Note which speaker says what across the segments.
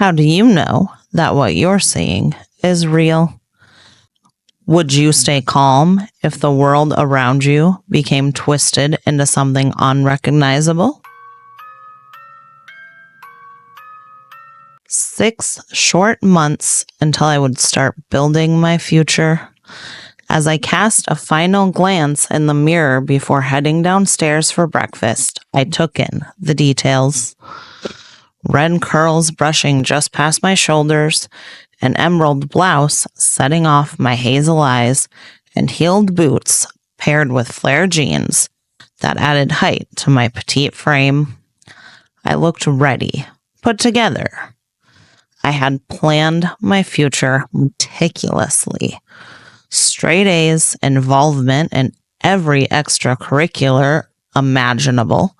Speaker 1: How do you know that what you're seeing is real? Would you stay calm if the world around you became twisted into something unrecognizable? 6 short months until I would start building my future. As I cast a final glance in the mirror before heading downstairs for breakfast, I took in the details. Red curls brushing just past my shoulders, an emerald blouse setting off my hazel eyes, and heeled boots paired with flare jeans that added height to my petite frame. I looked ready, put together. I had planned my future meticulously. Straight A's, involvement in every extracurricular imaginable,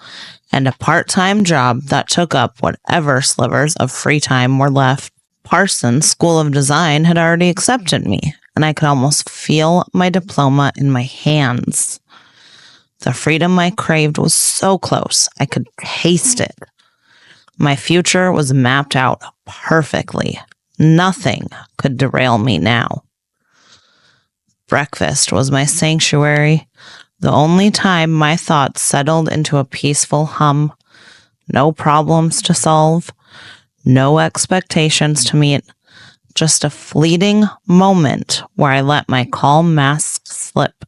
Speaker 1: and a part-time job that took up whatever slivers of free time were left. Parsons School of Design had already accepted me, and I could almost feel my diploma in my hands. The freedom I craved was so close, I could taste it. My future was mapped out perfectly. Nothing could derail me now. Breakfast was my sanctuary, the only time my thoughts settled into a peaceful hum. No problems to solve, no expectations to meet, just a fleeting moment where I let my calm mask slip.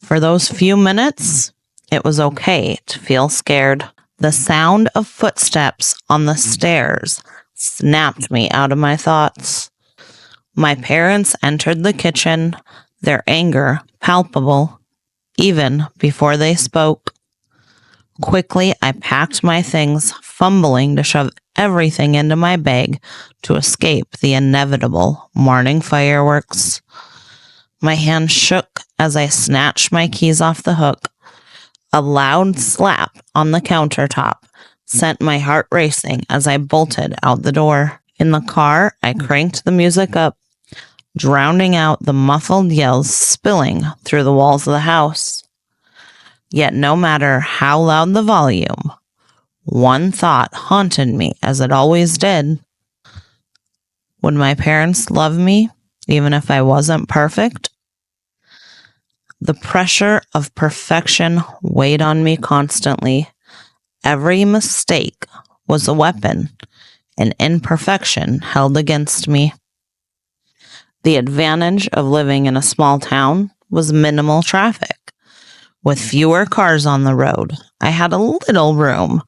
Speaker 1: For those few minutes, it was okay to feel scared. The sound of footsteps on the stairs snapped me out of my thoughts. My parents entered the kitchen, their anger palpable, even before they spoke. Quickly, I packed my things, fumbling to shove everything into my bag to escape the inevitable morning fireworks. My hand shook as I snatched my keys off the hook. A loud slap on the countertop sent my heart racing as I bolted out the door. In the car, I cranked the music up, drowning out the muffled yells spilling through the walls of the house. Yet no matter how loud the volume, one thought haunted me as it always did. Would my parents love me, even if I wasn't perfect? The pressure of perfection weighed on me constantly. Every mistake was a weapon, an imperfection held against me. The advantage of living in a small town was minimal traffic. With fewer cars on the road, I had a little room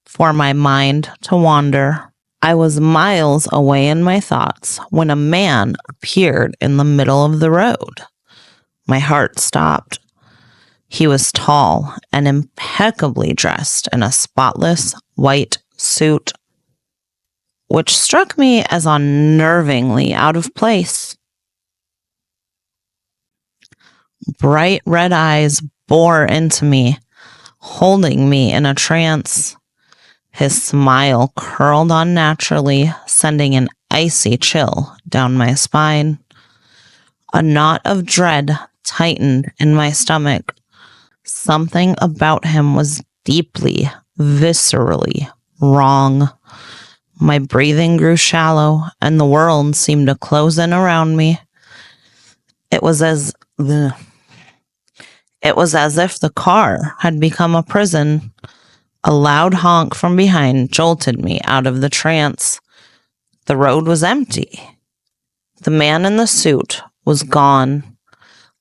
Speaker 1: for my mind to wander. I was miles away in my thoughts when a man appeared in the middle of the road. My heart stopped. He was tall and impeccably dressed in a spotless white suit, which struck me as unnervingly out of place. Bright red eyes bore into me, holding me in a trance. His smile curled unnaturally, sending an icy chill down my spine. A knot of dread tightened in my stomach. Something about him was deeply, viscerally wrong. My breathing grew shallow, and the world seemed to close in around me. It was as if the car had become a prison. A loud honk from behind jolted me out of the trance. The road was empty. The man in the suit was gone,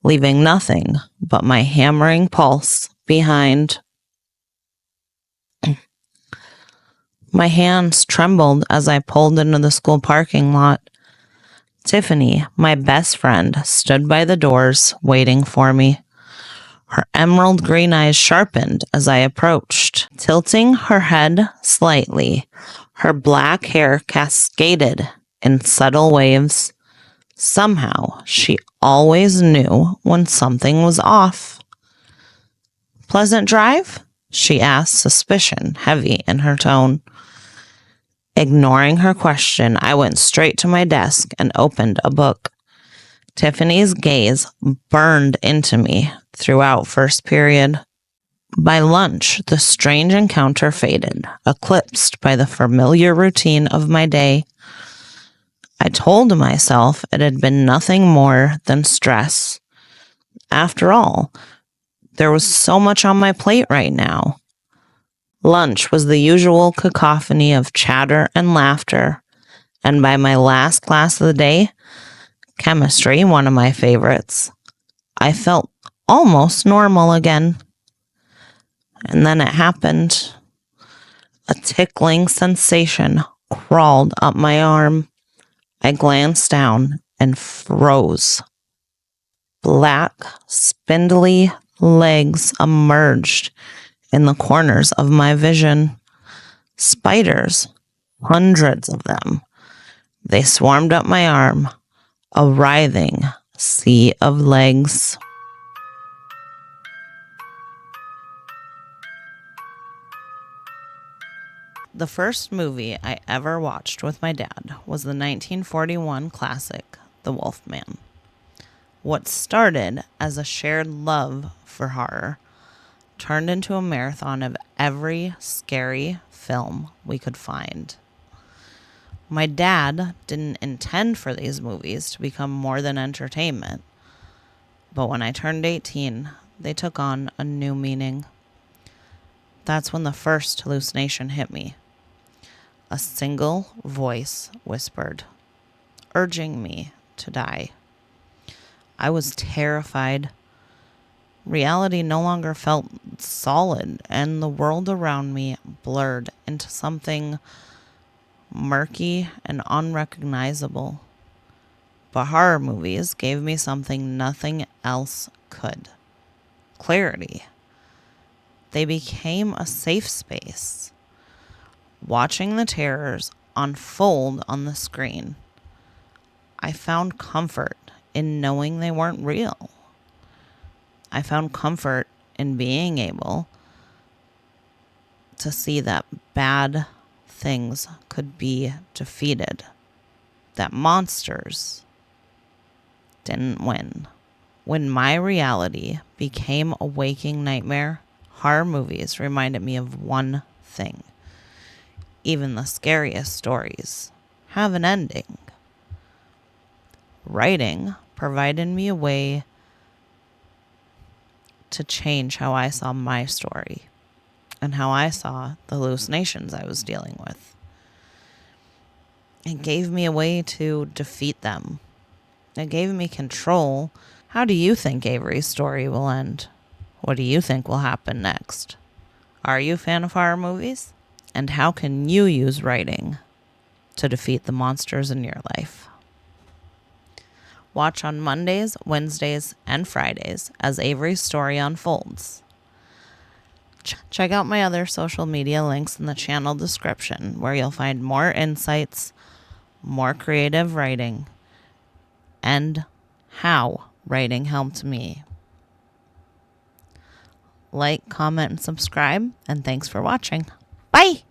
Speaker 1: leaving nothing but my hammering pulse behind. My hands trembled as I pulled into the school parking lot. Tiffany, my best friend, stood by the doors, waiting for me. Her emerald green eyes sharpened as I approached. Tilting her head slightly, her black hair cascaded in subtle waves. Somehow, she always knew when something was off. "Pleasant drive?" she asked, suspicion heavy in her tone. Ignoring her question, I went straight to my desk and opened a book. Tiffany's gaze burned into me throughout first period. By lunch, the strange encounter faded, eclipsed by the familiar routine of my day. I told myself it had been nothing more than stress. After all, there was so much on my plate right now. Lunch was the usual cacophony of chatter and laughter, and by my last class of the day, chemistry, one of my favorites, I felt almost normal again. And then it happened. A tickling sensation crawled up my arm. I glanced down and froze. Black, spindly legs emerged in the corners of my vision. Spiders, hundreds of them. They swarmed up my arm, a writhing sea of legs. The first movie I ever watched with my dad was the 1941 classic, The Wolfman. What started as a shared love for horror turned into a marathon of every scary film we could find. My dad didn't intend for these movies to become more than entertainment, but when I turned 18, they took on a new meaning. That's when the first hallucination hit me. A single voice whispered, urging me to die. I was terrified. Reality no longer felt solid, and the world around me blurred into something murky and unrecognizable. But horror movies gave me something nothing else could: clarity. They became a safe space. Watching the terrors unfold on the screen, I found comfort in knowing they weren't real. I found comfort in being able to see that bad things could be defeated, that monsters didn't win. When my reality became a waking nightmare, horror movies reminded me of one thing: even the scariest stories have an ending. Writing provided me a way to change how I saw my story and how I saw the hallucinations I was dealing with. It gave me a way to defeat them. It gave me control. How do you think Avery's story will end? What do you think will happen next? Are you a fan of horror movies? And how can you use writing to defeat the monsters in your life? Watch on Mondays, Wednesdays, and Fridays as Avery's story unfolds. Check out my other social media links in the channel description, where you'll find more insights, more creative writing, and how writing helped me. Like, comment, and subscribe, and thanks for watching. Bye!